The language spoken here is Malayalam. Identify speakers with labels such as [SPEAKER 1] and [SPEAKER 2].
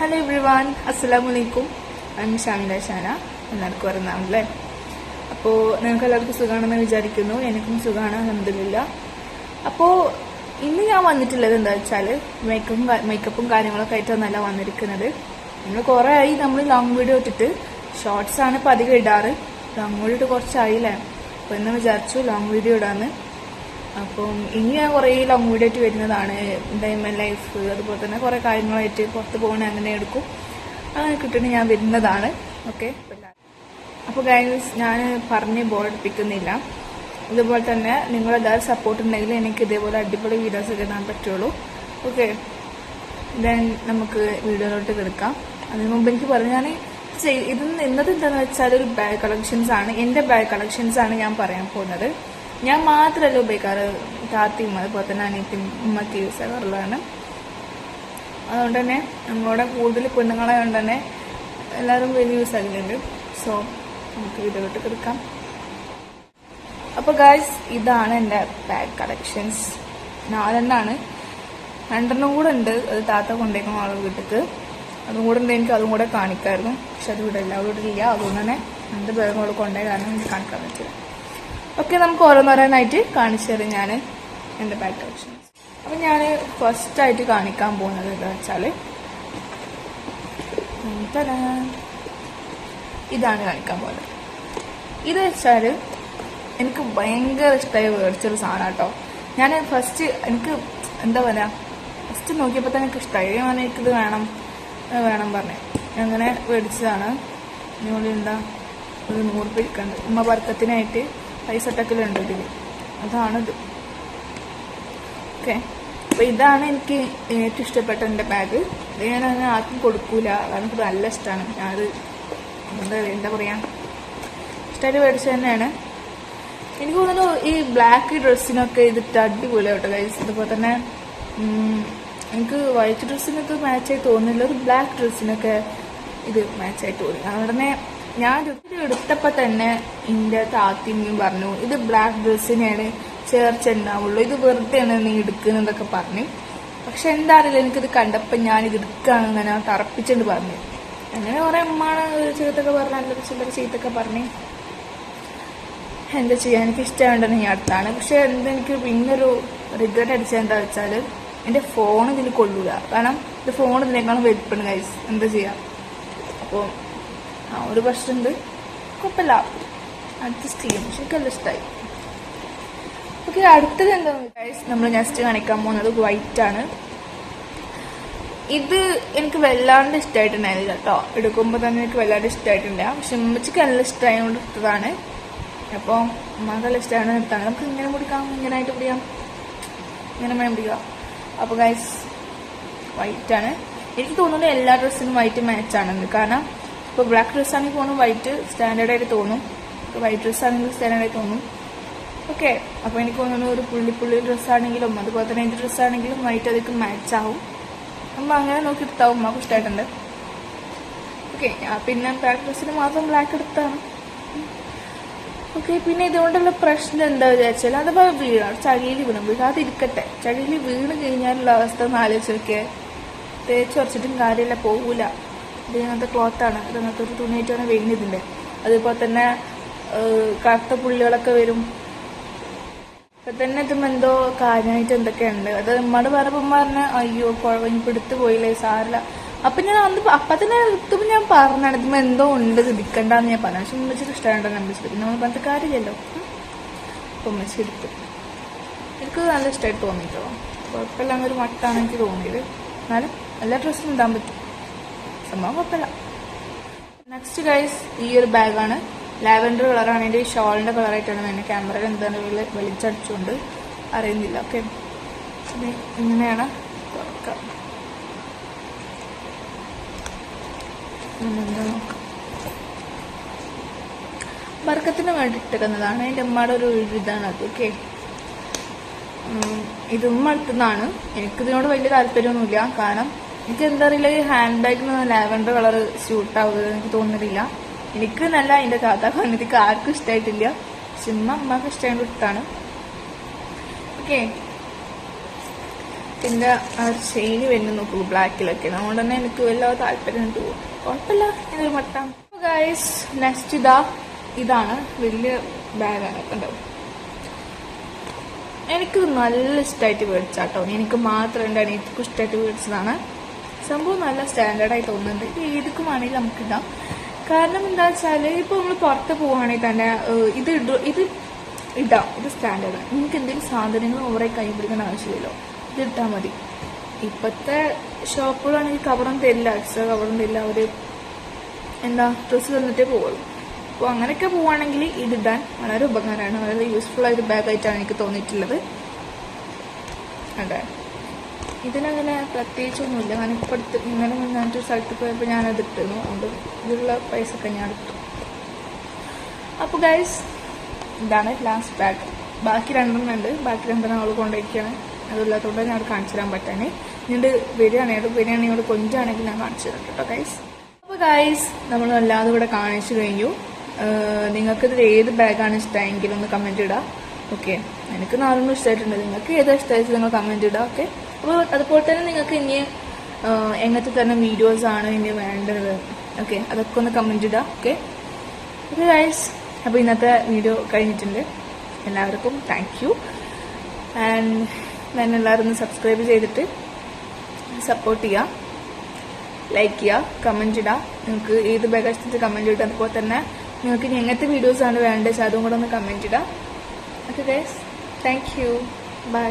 [SPEAKER 1] ഹലോ എവ്രിവൺ, അസ്സലാമു അലൈക്കും. I M Shamila Shana. എല്ലാവർക്കും അറിയുന്നതാണല്ലേ. അപ്പോൾ നിങ്ങൾക്ക് എല്ലാവർക്കും സുഖമാണെന്ന് വിചാരിക്കുന്നു. എനിക്കും സുഖമാണ്, അൽഹംദുലില്ലാ. അപ്പോൾ ഇന്ന് ഞാൻ വന്നിട്ടുള്ളത് എന്താ വെച്ചാൽ മേക്കപ്പും കാര്യങ്ങളൊക്കെ ആയിട്ടൊന്നല്ല വന്നിരിക്കുന്നത്. നമ്മൾ കുറേ ആയി നമ്മൾ ലോങ് വീഡിയോ ഇട്ടിട്ട്. ഷോർട്സ് ആണ് ഇപ്പം അധികം ഇടാറ്. ലോങ് വീഡിയോ ഇട്ട് കുറച്ചായില്ലേ. അപ്പോൾ എന്ന് വിചാരിച്ചു ലോങ് വീഡിയോ ഇടാന്ന്. അപ്പം ഇനി ഞാൻ കുറേ ലോങ് വീഡിയോ ആയിട്ട് വരുന്നതാണ്. ഡയമണ്ട് ലൈഫ്, അതുപോലെ തന്നെ കുറേ കാര്യങ്ങളായിട്ട് പുറത്ത് പോകണേ അങ്ങനെ എടുക്കും. അങ്ങനെ കിട്ടുന്ന ഞാൻ വരുന്നതാണ്. ഓക്കെ, അപ്പോൾ ഗൈസ് ഞാൻ പറഞ്ഞ് ബോറടിപ്പിക്കുന്നില്ല. ഇതുപോലെ തന്നെ നിങ്ങളെല്ലാവരും സപ്പോർട്ട് ഉണ്ടെങ്കിൽ എനിക്ക് ഇതേപോലെ അടിപൊളി വീഡിയോസ് ഒക്കെ ഇടാൻ പറ്റുള്ളൂ. ഓക്കെ, ദെൻ നമുക്ക് വീഡിയോയിലോട്ട് കിടക്കാം. അതിന് മുമ്പ് എനിക്ക് പറഞ്ഞു, ഞാൻ ഇന്നത് എന്താണെന്ന് വെച്ചാൽ ഒരു ബാഗ് കളക്ഷൻസ് ആണ്. എൻ്റെ ബാഗ് കളക്ഷൻസ് ആണ് ഞാൻ പറയാൻ പോകുന്നത്. ഞാൻ മാത്രമല്ല ഉപയോഗിക്കാറ്, താത്തിയും അതുപോലെ തന്നെ അനിയത്തിയും ഉമ്മക്ക് യൂസ് ചെയ്യാറുള്ളതാണ്. അതുകൊണ്ട് തന്നെ നമ്മളോട് കൂടുതൽ പെണ്ണുങ്ങളായതുകൊണ്ട് തന്നെ എല്ലാവരും വലിയ യൂസ് ആക്കുന്നുണ്ട്. സോ നമുക്ക് വീഡിയോട്ട് കൊടുക്കാം. അപ്പോൾ ഗായ്സ്, ഇതാണ് എൻ്റെ ബാഗ് കളക്ഷൻസ്. 4 2 കൂടെ ഉണ്ട്. അത് താത്ത കൊണ്ടേക്കും ആളുടെ വീട്ടിലേക്ക്. അതും കൂടെ ഉണ്ട്, എനിക്ക് അതും കൂടെ കാണിക്കായിരുന്നു. പക്ഷെ അത് ഇവിടെ ഇല്ല, അവിടെ ഇല്ല. അതുകൊണ്ട് തന്നെ 2 ബാഗും കൂടെ കൊണ്ടുപോയ കാരണം എനിക്ക് കാണിക്കാൻ പറ്റില്ല. ഓക്കെ, നമുക്ക് ഓരോന്നോരോന്നായിട്ട് കാണിച്ചു തരും ഞാൻ എൻ്റെ ബാഗ് കളക്ഷൻസ്. അപ്പം ഞാൻ ഫസ്റ്റായിട്ട് കാണിക്കാൻ പോകുന്നത് എന്താ വെച്ചാൽ ഇതാണ് കാണിക്കാൻ പോകുന്നത്. ഇത് വെച്ചാൽ എനിക്ക് ഭയങ്കര ഇഷ്ടമായി മേടിച്ചൊരു സാധനം കേട്ടോ. ഞാൻ ഫസ്റ്റ് എനിക്ക് എന്താ പറയുക, ഫസ്റ്റ് നോക്കിയപ്പോൾ തന്നെ എനിക്ക് ഇഷ്ടമായി. ഞാൻ എനിക്കിത് വേണം പറഞ്ഞു അങ്ങനെ മേടിച്ചതാണ്. ഇനി എന്താ ഒരു 100 രൂപ ഇരിക്കുന്നുണ്ട്. ഉമ്മ വർക്കത്തിനായിട്ട് പൈസ ടക്കലുണ്ട് ഇതിൽ. അതാണിത്. ഓക്കെ, അപ്പോൾ ഇതാണ് എനിക്ക് ഏറ്റവും ഇഷ്ടപ്പെട്ട എൻ്റെ ബാഗ്. ഇത് ഞാൻ അങ്ങനെ ആർക്കും കൊടുക്കൂല, കാരണം എനിക്ക് നല്ല ഇഷ്ടമാണ്. ഞാനത് എന്താ പറയുക, ഇഷ്ടമായിട്ട് മേടിച്ചത് തന്നെയാണ്. എനിക്ക് തോന്നുന്നു ഈ ബ്ലാക്ക് ഡ്രസ്സിനൊക്കെ ഇതിട്ട് അടിപൊളി കേട്ടോ ഗൈസ്. അതുപോലെ തന്നെ എനിക്ക് വൈറ്റ് ഡ്രസ്സിനൊക്കെ മാച്ചായി തോന്നുന്നില്ല, ഒരു ബ്ലാക്ക് ഡ്രസ്സിനൊക്കെ ഇത് മാച്ചായി തോന്നി. അതുകൊണ്ട് തന്നെ ഞാൻ എടുത്തപ്പോൾ തന്നെ എൻ്റെ താത്തിയും പറഞ്ഞു, ഇത് ബ്ലാക്ക് ഡ്രസ്സിനെയാണ് ചേർച്ചുണ്ടാവുള്ളൂ, ഇത് വെറുതെയാണ് നീ എടുക്കുന്നതൊക്കെ പറഞ്ഞു. പക്ഷെ എന്താ അറിയില്ല, എനിക്കിത് കണ്ടപ്പോൾ ഞാനിത് എടുക്കുകയാണ് ഇങ്ങനെ തറപ്പിച്ചുകൊണ്ട് പറഞ്ഞു. അങ്ങനെ കുറേ ഉമ്മാണ് ചീത്തൊക്കെ പറഞ്ഞ, നല്ലൊരു ചില്ലറ ചീത്തൊക്കെ പറഞ്ഞ് എന്താ ചെയ്യാൻ, എനിക്ക് ഇഷ്ടമുണ്ടെന്ന് ഞാൻ അടുത്താണ്. പക്ഷെ എനിക്ക് പിന്നൊരു റിഗ്രറ്റ് അടിച്ചത് എന്താ വെച്ചാൽ എൻ്റെ ഫോൺ ഇതിൽ കൊള്ളൂല. കാരണം ഇത് ഫോൺ ഇതിനേക്കാളും വലിപ്പുണ്ട് ഗൈസ്. എന്താ ചെയ്യുക, അപ്പോൾ ഒരു പ്രശ്നമുണ്ട്. കുഴപ്പമില്ല, അഡ്ജസ്റ്റ് ചെയ്യും. പക്ഷെ എനിക്കെല്ലാം ഇഷ്ടമായി. ഓക്കെ, അടുത്തത് എന്താണെന്ന് ഗൈസ് നമ്മൾ നെക്സ്റ്റ് കാണിക്കാൻ പോകുന്നത് വൈറ്റാണ്. ഇത് എനിക്ക് വല്ലാണ്ട് ഇഷ്ടമായിട്ടുണ്ടായിരുന്നില്ല കേട്ടോ. എടുക്കുമ്പോൾ തന്നെ എനിക്ക് വല്ലാണ്ട് ഇഷ്ടമായിട്ടില്ല. പക്ഷെ ഉമ്മച്ചിക്ക് നല്ല ഇഷ്ടമായതുകൊണ്ട് എടുത്തതാണ്. അപ്പോൾ ഉമ്മക്കെല്ലാം ഇഷ്ടമാണ് എടുത്താണ്. നമുക്ക് ഇങ്ങനെ പിടിക്കാം, ഇങ്ങനെ ആയിട്ട് പിടിക്കാം, ഇങ്ങനെ വേണം പിടിക്കാം. അപ്പോൾ ഗൈസ് വൈറ്റാണ്. എനിക്ക് തോന്നുന്നു എല്ലാ ഡ്രസ്സിനും വൈറ്റ് മാച്ചാണെന്ന്. കാരണം ഇപ്പോൾ ബ്ലാക്ക് ഡ്രസ്സാണെങ്കിൽ തോന്നും വൈറ്റ് സ്റ്റാൻഡേർഡായിട്ട് തോന്നും, വൈറ്റ് ഡ്രസ്സാണെങ്കിൽ സ്റ്റാൻഡേർഡായിട്ട് തോന്നും. ഓക്കെ, അപ്പോൾ എനിക്ക് തോന്നുന്നു ഒരു പുള്ളി ഡ്രസ്സാണെങ്കിലും അതുപോലെ തന്നെ എൻ്റെ ഡ്രസ്സാണെങ്കിലും വൈറ്റ് അതൊക്കെ മാച്ചാവും. നമ്മൾ അങ്ങനെ നോക്കി എടുത്താവും. അമ്മക്ക് ഇഷ്ടമായിട്ടുണ്ട്. ഓക്കെ, പിന്നെ ബ്ലാക്ക് ഡ്രസ്സിന് മാത്രം ബ്ലാക്ക് എടുത്താണ്. ഓക്കെ, പിന്നെ ഇതുകൊണ്ടുള്ള പ്രശ്നം എന്താ വിചാരിച്ചാൽ അഥവാ വീഴാം, ചളിയിൽ വീഴാതിരിക്കട്ടെ. ചളിയിൽ വീണ് കഴിഞ്ഞാലുള്ള അവസ്ഥ ഒന്ന് ആലോചിച്ചൊക്കെ. തേച്ച് കുറച്ചിട്ടും കാര്യമില്ല, പോകില്ല. ഇത് ഇങ്ങനത്തെ ക്ലോത്താണ്, ഇതങ്ങനത്തെ ഒരു തുണിയായിട്ടാണ് വീഴുന്നതിൻ്റെ. അതുപോലെ തന്നെ കറുത്ത പുള്ളികളൊക്കെ വരും. ഇപ്പം തന്നെ ഇതും എന്തോ കാര്യമായിട്ട് എന്തൊക്കെയുണ്ട്. അത് ഉമ്മയോട് പറഞ്ഞപ്പോൾ പറഞ്ഞ അയ്യോ കുഴപ്പം എടുത്തു പോയില്ലേ, സാറില്ല. അപ്പം ഞാൻ അപ്പം തന്നെ എടുത്തപ്പോൾ ഞാൻ പറഞ്ഞാണ് ഇതുമ്പോൾ എന്തോ ഉണ്ട്, ഇരിക്കണ്ടെന്ന് ഞാൻ പറഞ്ഞു. പക്ഷെ ഉമ്മച്ചിട്ട് ഇഷ്ടമുണ്ടോ ഉമ്മച്ചിട്ട്, പിന്നെ നമ്മൾ പറഞ്ഞിട്ട് കാര്യമില്ലല്ലോ. അപ്പം ഉമ്മച്ചി എടുത്തു. എനിക്ക് നല്ല ഇഷ്ടമായിട്ട് തോന്നിയിട്ടോ. കുഴപ്പമില്ല, ഒരു മട്ടാണ് എനിക്ക് തോന്നിയത്. എന്നാലും എല്ലാ ഡ്രസ്സും ഇടാൻ പറ്റും, സംഭവം കുഴപ്പമില്ല. നെക്സ്റ്റ് ഗൈസ് ഈ ഒരു ബാഗാണ്. ലാവൻഡർ കളറാണ്. എൻ്റെ ഷോളിൻ്റെ കളറായിട്ടാണ് വേണ്ടത്. ക്യാമറയിൽ എന്താണ് വെളിച്ചടിച്ചുകൊണ്ട് അറിയുന്നില്ല. ഓക്കെ, ഇങ്ങനെയാണ് തുറക്കാം. എന്താ നോക്കാം, ബർക്കത്തിന് വേണ്ടി ഇട്ടിരിക്കുന്നതാണ്. എൻ്റെ ഉമ്മയുടെ ഒരു ഇതാണ് അത്. ഓക്കെ, ഇത് ഉമ്മ എടുത്തതാണ്. എനിക്കിതിനോട് വലിയ താല്പര്യമൊന്നുമില്ല. കാരണം എനിക്ക് എന്താ അറിയില്ല, ഈ ഹാൻഡ് ബാഗിന് ലാവൻഡർ കളർ സ്യൂട്ടാവുന്നത് എനിക്ക് തോന്നുന്നില്ല. എനിക്ക് നല്ല അതിൻ്റെ താത്താക്ക് എനിക്ക് ആർക്കും ഇഷ്ടമായിട്ടില്ല. പക്ഷെ ഉമ്മക്ക് ഇഷ്ടമായിട്ട് ഇട്ടാണ്. ഓക്കെ, പിന്നെ ആ ഒരു ചെയിന് വരുന്ന നോക്കൂ ബ്ലാക്കിലൊക്കെ, അതുകൊണ്ട് തന്നെ എനിക്ക് വല്ലാതെ താല്പര്യം തോന്നും. കുഴപ്പമില്ല, ഇതൊരു മട്ടാണ്. ഗൈസ് നെക്സ്റ്റ് ഇതാണ് വലിയ ബാഗാണ്. കണ്ടോ, എനിക്ക് നല്ല ഇഷ്ടമായിട്ട് മേടിച്ചാട്ടോ. എനിക്ക് മാത്രം എൻ്റെ അനിയത്തിക്കും ഇഷ്ടമായിട്ട് മേടിച്ചതാണ്. സംഭവം നല്ല സ്റ്റാൻഡേർഡായി തോന്നുന്നുണ്ട്. ഇത് ഏതൊക്കെ വേണമെങ്കിൽ നമുക്കിടാം. കാരണം എന്താ വെച്ചാൽ ഇപ്പോൾ നമ്മൾ പുറത്ത് പോവുകയാണെങ്കിൽ തന്നെ ഇത് ഇടാം. ഇത് സ്റ്റാൻഡേർഡാണ്. നിങ്ങൾക്ക് എന്തെങ്കിലും സാധനങ്ങൾ ഓവറെ കൈ പിടിക്കേണ്ട ആവശ്യമില്ലല്ലോ, ഇത് ഇട്ടാൽ മതി. ഇപ്പോഴത്തെ ഷോപ്പുകളാണെങ്കിൽ കവറും തരില്ല, എക്സ്ട്രാ കവറും തരില്ല. അവർ ഡ്രസ്സ് തന്നിട്ടേ പോകുള്ളൂ. അപ്പോൾ അങ്ങനെയൊക്കെ പോവുകയാണെങ്കിൽ ഇതിടാൻ വളരെ ഉപകാരമാണ്. വളരെ യൂസ്ഫുൾ ആയൊരു ബാഗായിട്ടാണ് എനിക്ക് തോന്നിയിട്ടുള്ളത്. അതെ, ഇതിനങ്ങനെ പ്രത്യേകിച്ചൊന്നുമില്ല. കാരണം ഇപ്പോൾ അടുത്ത് ഇന്നലെ ഞാനൊരു സ്ഥലത്ത് പോയപ്പോൾ ഞാനത് ഇട്ടിരുന്നു. അതുകൊണ്ട് ഇതിലുള്ള പൈസയൊക്കെ ഞാൻ എടുത്തു. അപ്പോൾ ഗൈസ് ഇതാണ് ലാസ്റ്റ് ബാഗ്. ബാക്കി 2 ഉണ്ട്. ബാക്കി 2 അവൾ കൊണ്ടുപോയിരിക്കുകയാണ്. അതില്ലാത്തതുകൊണ്ട് ഞാൻ അവിടെ കാണിച്ചു തരാൻ പറ്റാനേ. ഇങ്ങോട്ട് ബിരിയാണി ഇവിടെ കൊഞ്ചാണെങ്കിൽ ഞാൻ കാണിച്ചു തരാം കേട്ടോ ഗൈസ്. അപ്പോൾ ഗൈസ് നമ്മൾ അല്ലാതെ ഇവിടെ കാണിച്ചു കഴിഞ്ഞു. നിങ്ങൾക്കിതിൽ ഏത് ബാഗാണ് ഇഷ്ടമായെങ്കിലും ഒന്ന് കമൻറ്റ് ഇടാം. ഓക്കെ, എനിക്ക് 4 ഇഷ്ടമായിട്ടുണ്ട്. നിങ്ങൾക്ക് ഏതാ ഇഷ്ടമായിട്ട് നിങ്ങൾ കമൻറ്റ് ഇടാം. ഓക്കെ, അപ്പോൾ അതുപോലെ തന്നെ നിങ്ങൾക്ക് ഇനി എങ്ങനത്തെ തന്നെ വീഡിയോസാണ് ഇനി വേണ്ടത്, ഓക്കെ, അതൊക്കെ ഒന്ന് കമൻറ്റ് ഇടാം. ഓക്കെ ഗൈസ്, അപ്പോൾ ഇന്നത്തെ വീഡിയോ കഴിഞ്ഞിട്ടുണ്ട്. എല്ലാവർക്കും താങ്ക് യു. ആൻഡ് ഞാൻ എല്ലാവരും ഒന്ന് സബ്സ്ക്രൈബ് ചെയ്തിട്ട് സപ്പോർട്ട് ചെയ്യുക, ലൈക്ക് ചെയ്യുക, കമൻറ്റ് ഇടുക. നിങ്ങൾക്ക് ഏത് ബാഗ് ഇഷ്ടത്തിൽ കമൻറ്റ് ഇടുക. അതുപോലെ തന്നെ നിങ്ങൾക്ക് ഇനി എങ്ങനത്തെ വീഡിയോസാണ് വേണ്ടത് അതും കൂടെ ഒന്ന് കമൻറ്റ് ഇടുക. Okay guys, thank you, by.